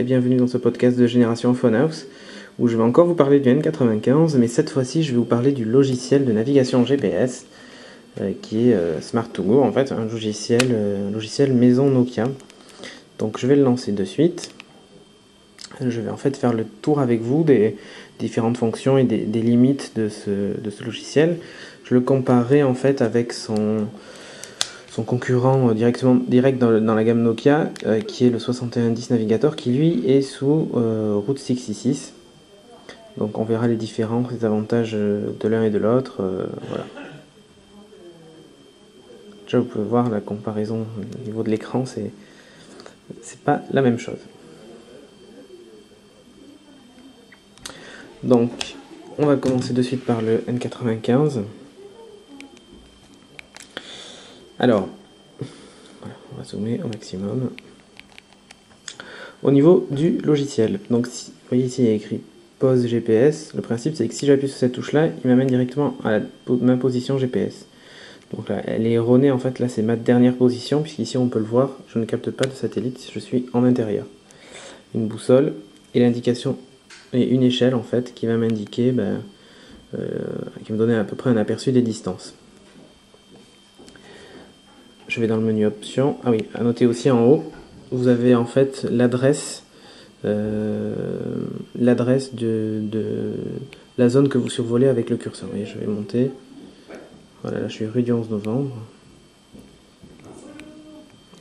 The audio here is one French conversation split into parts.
bienvenue dans ce podcast de Génération Phonehouse où je vais encore vous parler du N95, mais cette fois-ci je vais vous parler du logiciel de navigation GPS qui est Smart2Go, en fait un logiciel maison Nokia. Donc je vais le lancer de suite. Je vais en fait faire le tour avec vous des différentes fonctions et des limites de ce logiciel. Je le comparerai en fait avec son concurrent direct dans la gamme Nokia, qui est le 6110 Navigator, qui lui est sous Route 66. Donc on verra les différents avantages de l'un et de l'autre. Voilà. Déjà vous pouvez voir la comparaison au niveau de l'écran, c'est pas la même chose. Donc on va commencer de suite par le N95. Alors, voilà, on va zoomer au maximum. Au niveau du logiciel, donc vous voyez ici il y a écrit pause GPS. Le principe c'est que si j'appuie sur cette touche là, il m'amène directement à ma position GPS. Donc là, elle est erronée en fait, là c'est ma dernière position, puisqu'ici on peut le voir, je ne capte pas de satellite, je suis en intérieur. Une boussole et l'indication, et une échelle en fait, qui va m'indiquer, qui me donner à peu près un aperçu des distances. Je vais dans le menu options. Ah oui, à noter aussi en haut, vous avez en fait l'adresse de la zone que vous survolez avec le curseur. Et je vais monter. Voilà, là je suis rue du 11 novembre.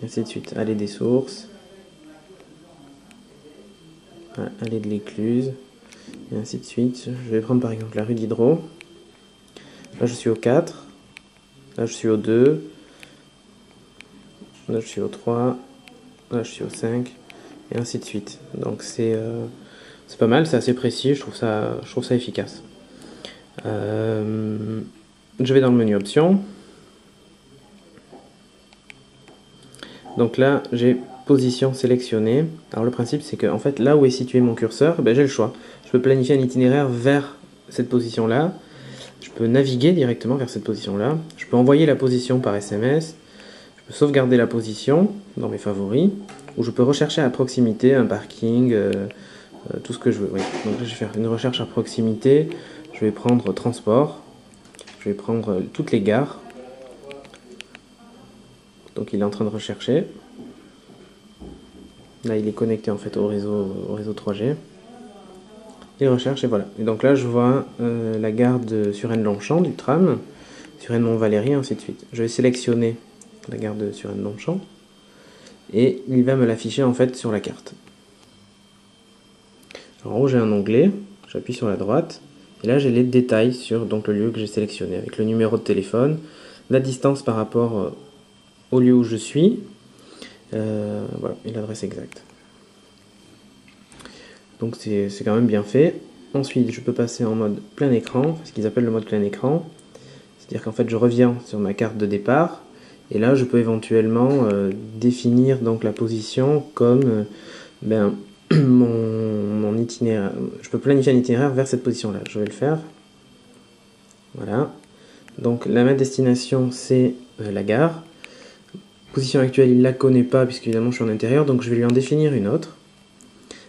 Et ainsi de suite. Allée des sources. Voilà, allée de l'Écluse. Et ainsi de suite. Je vais prendre par exemple la rue d'Hydro. Là je suis au 4. Là je suis au 2. Là je suis au 3, là je suis au 5, et ainsi de suite. Donc c'est pas mal, c'est assez précis, je trouve ça efficace. Je vais dans le menu options. Donc là j'ai position sélectionnée. Alors le principe c'est que en fait là où est situé mon curseur, j'ai le choix. Je peux planifier un itinéraire vers cette position là. Je peux naviguer directement vers cette position là. Je peux envoyer la position par SMS. Je peux sauvegarder la position dans mes favoris, ou je peux rechercher à proximité un parking, tout ce que je veux. Oui. Donc là, je vais faire une recherche à proximité. Je vais prendre transport. Je vais prendre toutes les gares. Donc il est en train de rechercher. Là, il est connecté en fait au réseau 3G. Il recherche et voilà. Et donc là, je vois la gare de Suresnes-Longchamp du tram, Suresnes-Mont-Valéry, ainsi de suite. Je vais sélectionner la gare de Suresnes-Longchamp et il va me l'afficher en fait sur la carte. Alors, en haut j'ai un onglet, j'appuie sur la droite et là j'ai les détails sur donc le lieu que j'ai sélectionné avec le numéro de téléphone, la distance par rapport au lieu où je suis, voilà, et l'adresse exacte. Donc c'est quand même bien fait. Ensuite je peux passer en mode plein écran, ce qu'ils appellent le mode plein écran, c'est-à-dire qu'en fait je reviens sur ma carte de départ. Et là, je peux éventuellement définir donc la position comme mon itinéraire. Je peux planifier un itinéraire vers cette position-là. Je vais le faire. Voilà. Donc ma destination, c'est la gare. Position actuelle, il ne la connaît pas puisqu'évidemment je suis en intérieur, donc je vais lui en définir une autre.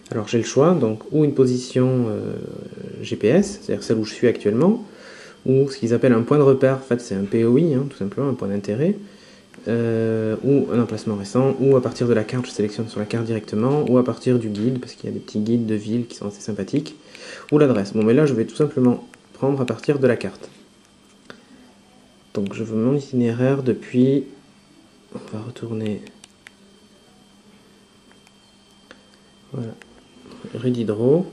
Alors j'ai le choix, donc ou une position GPS, c'est-à-dire celle où je suis actuellement, ou ce qu'ils appellent un point de repère. En fait, c'est un POI, hein, tout simplement, un point d'intérêt. Ou un emplacement récent, ou à partir de la carte, je sélectionne sur la carte directement, ou à partir du guide, parce qu'il y a des petits guides de ville qui sont assez sympathiques, ou l'adresse. Bon, mais là, je vais tout simplement prendre à partir de la carte. Donc, je veux mon itinéraire depuis... On va retourner... Voilà. Rue d'Hydro.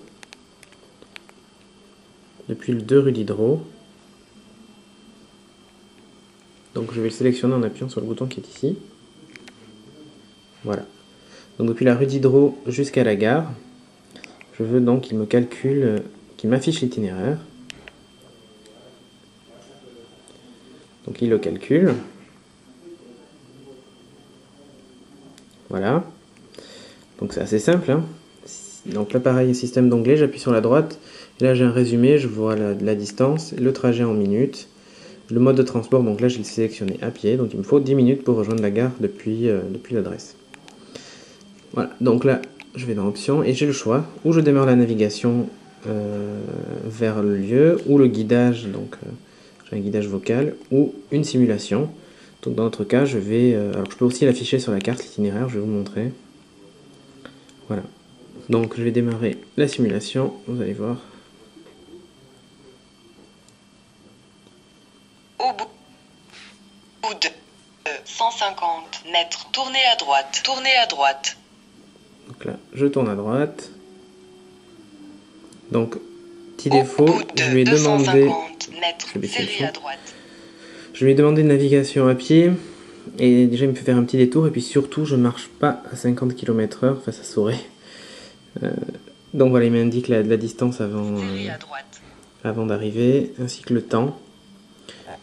Depuis le 2 rue d'Hydro. Donc je vais le sélectionner en appuyant sur le bouton qui est ici. Voilà. Donc depuis la rue d'Hydro jusqu'à la gare, je veux donc qu'il me calcule, qu'il m'affiche l'itinéraire. Donc il le calcule. Voilà. Donc c'est assez simple, hein. Donc là pareil, système d'onglet, j'appuie sur la droite. Et là j'ai un résumé, je vois la distance, le trajet en minutes. Le mode de transport, donc là je l'ai sélectionné à pied, donc il me faut 10 minutes pour rejoindre la gare depuis l'adresse. Voilà, donc là je vais dans options et j'ai le choix où je démarre la navigation vers le lieu, ou le guidage, donc j'ai un guidage vocal, ou une simulation. Donc dans notre cas, je vais... alors je peux aussi l'afficher sur la carte, l'itinéraire, je vais vous montrer. Voilà. Donc je vais démarrer la simulation, vous allez voir. Au bout de 150 mètres, tournez à droite, tournez à droite. Donc là, je tourne à droite. Donc, petit défaut, je lui ai demandé... Je lui ai demandé une navigation à pied. Et déjà, il me fait faire un petit détour. Et puis surtout, je marche pas à 50 km/h. Enfin, ça saurait. Donc voilà, il m'indique la distance avant d'arriver, ainsi que le temps.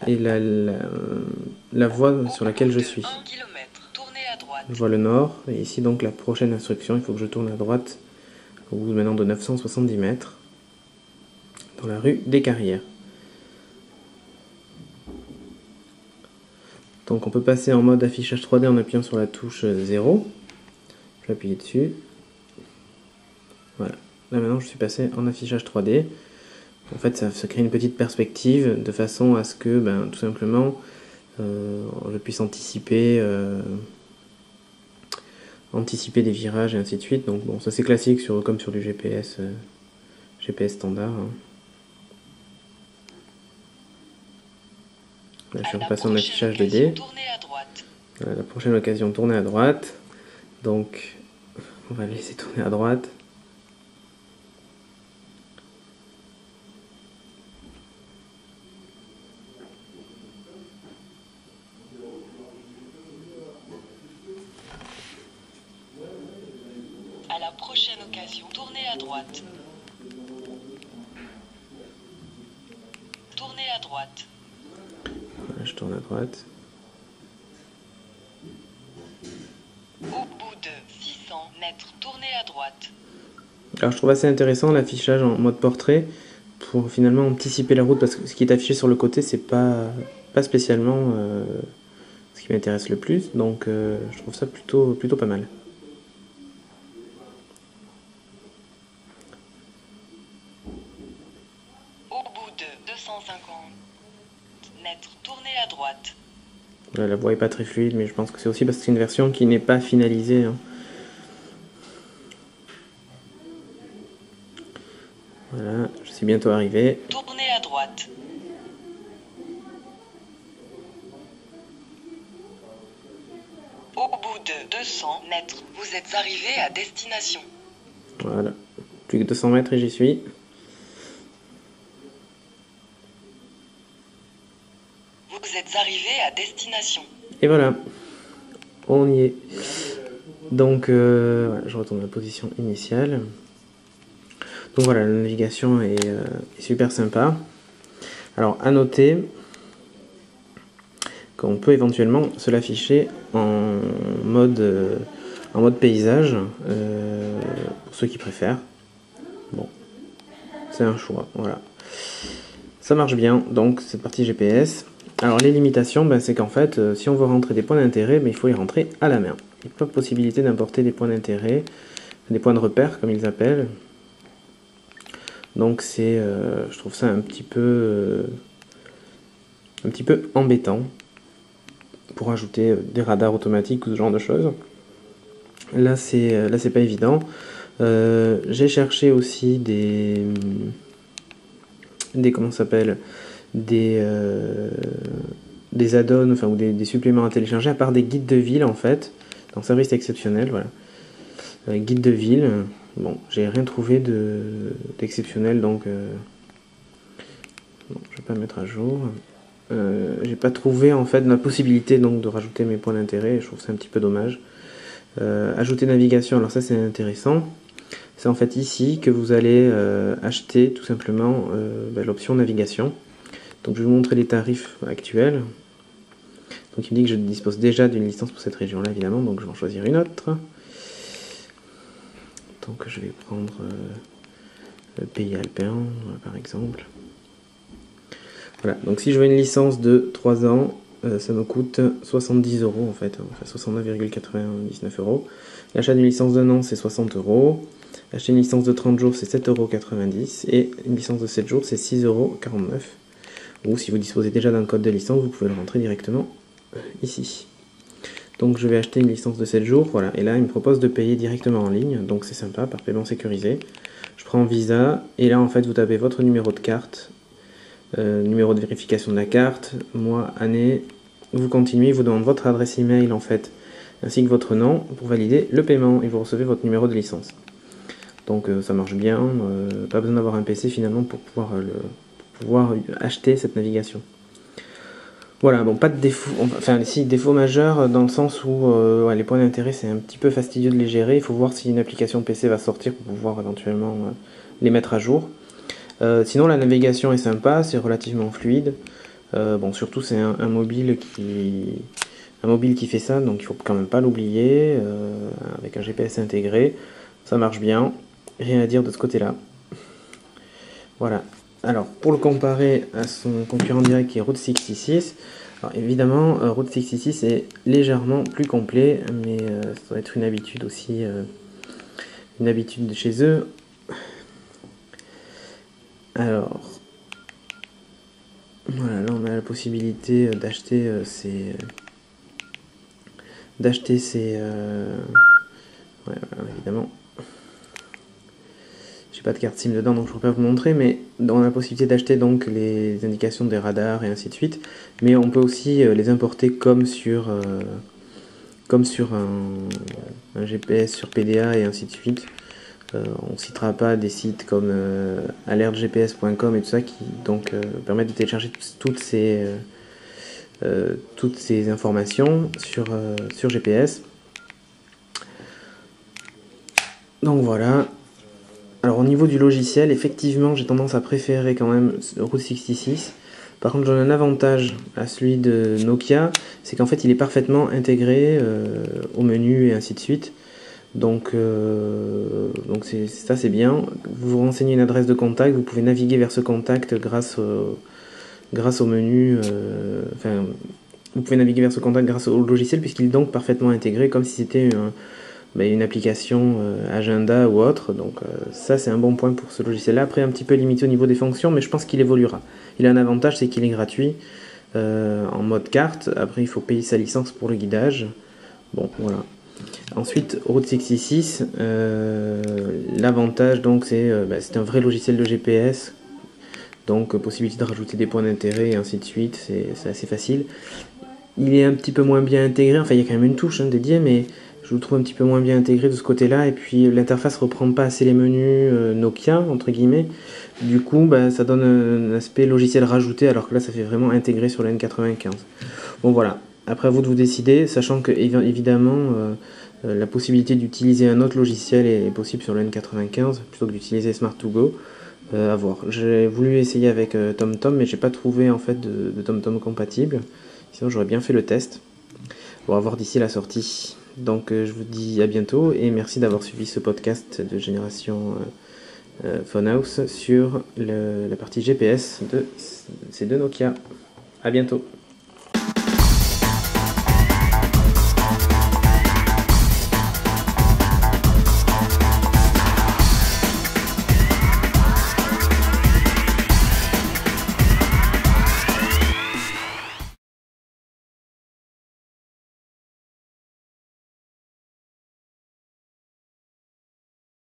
Et la voie sur laquelle je suis. Je vois le nord. Et ici, donc, la prochaine instruction, il faut que je tourne à droite. Au bout maintenant de 970 mètres. Dans la rue des Carrières. Donc on peut passer en mode affichage 3D en appuyant sur la touche 0. Je vais appuyer dessus. Voilà. Là maintenant je suis passé en affichage 3D. En fait ça crée une petite perspective de façon à ce que tout simplement je puisse anticiper des virages et ainsi de suite. Donc bon, ça c'est classique comme sur du GPS standard. Hein. Là, je suis repassé en affichage 2D. Voilà, la prochaine occasion, tourner à droite. Donc, on va laisser tourner à droite. À la prochaine occasion, tournez à droite. Tournez à droite. Voilà, je tourne à droite. Au bout de 600 mètres, tournez à droite. Alors je trouve assez intéressant l'affichage en mode portrait pour finalement anticiper la route, parce que ce qui est affiché sur le côté c'est pas spécialement ce qui m'intéresse le plus, donc je trouve ça plutôt pas mal. Au bout de 250 mètres, tournez à droite. La voix est pas très fluide, mais je pense que c'est aussi parce que c'est une version qui n'est pas finalisée. Hein. Voilà, je suis bientôt arrivé. Tournez à droite. Au bout de 200 mètres, vous êtes arrivé à destination. Voilà, plus que 200 mètres et j'y suis. Vous êtes arrivé à destination. Et voilà, on y est. Donc, voilà, je retourne à la position initiale. Donc voilà, la navigation est super sympa. Alors, à noter qu'on peut éventuellement se l'afficher en mode paysage, pour ceux qui préfèrent. Bon, c'est un choix, voilà. Ça marche bien, donc cette partie GPS. Alors les limitations, c'est qu'en fait, si on veut rentrer des points d'intérêt, il faut les rentrer à la main. Il n'y a pas de possibilité d'importer des points d'intérêt, des points de repère comme ils appellent. Donc je trouve ça un petit peu embêtant pour ajouter des radars automatiques ou ce genre de choses. Là c'est pas évident. J'ai cherché aussi des comment ça s'appelle, des add-ons, enfin, ou des suppléments à télécharger, à part des guides de ville en fait. Donc ça reste exceptionnel, voilà. Guide de ville, bon, j'ai rien trouvé d'exceptionnel, donc bon, je vais pas me mettre à jour. J'ai pas trouvé en fait la possibilité donc de rajouter mes points d'intérêt, je trouve ça un petit peu dommage. Ajouter navigation, alors ça c'est intéressant. C'est en fait ici que vous allez acheter tout simplement l'option navigation. Donc je vais vous montrer les tarifs actuels. Donc il me dit que je dispose déjà d'une licence pour cette région là évidemment, donc je vais en choisir une autre. Donc je vais prendre le pays alpin par exemple. Voilà, donc si je veux une licence de 3 ans, ça me coûte 70 euros en fait, enfin 69,99 euros. L'achat d'une licence d'un an, c'est 60 euros. Acheter une licence de 30 jours, c'est 7,90 € et une licence de 7 jours, c'est 6,49 €. Ou si vous disposez déjà d'un code de licence, vous pouvez le rentrer directement ici. Donc je vais acheter une licence de 7 jours, voilà, et là il me propose de payer directement en ligne, donc c'est sympa, par paiement sécurisé. Je prends Visa, et là en fait vous tapez votre numéro de carte, numéro de vérification de la carte, mois, année, vous continuez, il vous demande votre adresse email en fait, ainsi que votre nom pour valider le paiement, et vous recevez votre numéro de licence. Donc ça marche bien, pas besoin d'avoir un PC finalement pour pouvoir acheter cette navigation. Voilà, bon, pas de défaut, enfin si, défaut majeur dans le sens où ouais, les points d'intérêt c'est un petit peu fastidieux de les gérer, il faut voir si une application PC va sortir pour pouvoir éventuellement les mettre à jour. Sinon la navigation est sympa, c'est relativement fluide, bon surtout c'est un mobile qui fait ça, donc il faut quand même pas l'oublier, avec un GPS intégré, ça marche bien, rien à dire de ce côté-là. Voilà. Alors, pour le comparer à son concurrent direct qui est Route 66, alors évidemment, Route 66 est légèrement plus complet, mais ça doit être une habitude aussi, une habitude de chez eux. Alors, voilà, là on a la possibilité d'acheter ces... ouais, évidemment. J'ai pas de carte SIM dedans donc je ne pourrais pas vous montrer, mais on a la possibilité d'acheter donc les indications des radars et ainsi de suite, mais on peut aussi les importer comme sur un GPS sur PDA et ainsi de suite. On citera pas des sites comme alertgps.com et tout ça qui donc permettent de télécharger toutes ces informations sur GPS. Donc voilà. Alors au niveau du logiciel, effectivement, j'ai tendance à préférer quand même Route 66. Par contre, j'en ai un avantage à celui de Nokia, c'est qu'en fait, il est parfaitement intégré au menu et ainsi de suite. Donc ça, c'est bien. Vous vous renseignez une adresse de contact, vous pouvez naviguer vers ce contact grâce au menu. Enfin, vous pouvez naviguer vers ce contact grâce au logiciel puisqu'il est donc parfaitement intégré, comme si c'était une application agenda ou autre, donc ça c'est un bon point pour ce logiciel là. Après un petit peu limité au niveau des fonctions, mais je pense qu'il évoluera. Il a un avantage, c'est qu'il est gratuit en mode carte. Après il faut payer sa licence pour le guidage. Bon voilà. Ensuite Route 66, l'avantage donc c'est un vrai logiciel de GPS, donc possibilité de rajouter des points d'intérêt et ainsi de suite, c'est assez facile. Il est un petit peu moins bien intégré, enfin il y a quand même une touche dédiée, mais je le trouve un petit peu moins bien intégré de ce côté-là, et puis l'interface reprend pas assez les menus Nokia, entre guillemets. Du coup, ça donne un aspect logiciel rajouté, alors que là, ça fait vraiment intégré sur le N95. Bon, voilà. Après, à vous de vous décider, sachant que, évidemment, la possibilité d'utiliser un autre logiciel est possible sur le N95, plutôt que d'utiliser Smart2Go. À voir. J'ai voulu essayer avec TomTom, mais j'ai pas trouvé, en fait, de TomTom compatible. Sinon, j'aurais bien fait le test. On va voir d'ici la sortie. Donc je vous dis à bientôt et merci d'avoir suivi ce podcast de Génération Phonehouse sur la partie GPS de ces deux Nokia. À bientôt.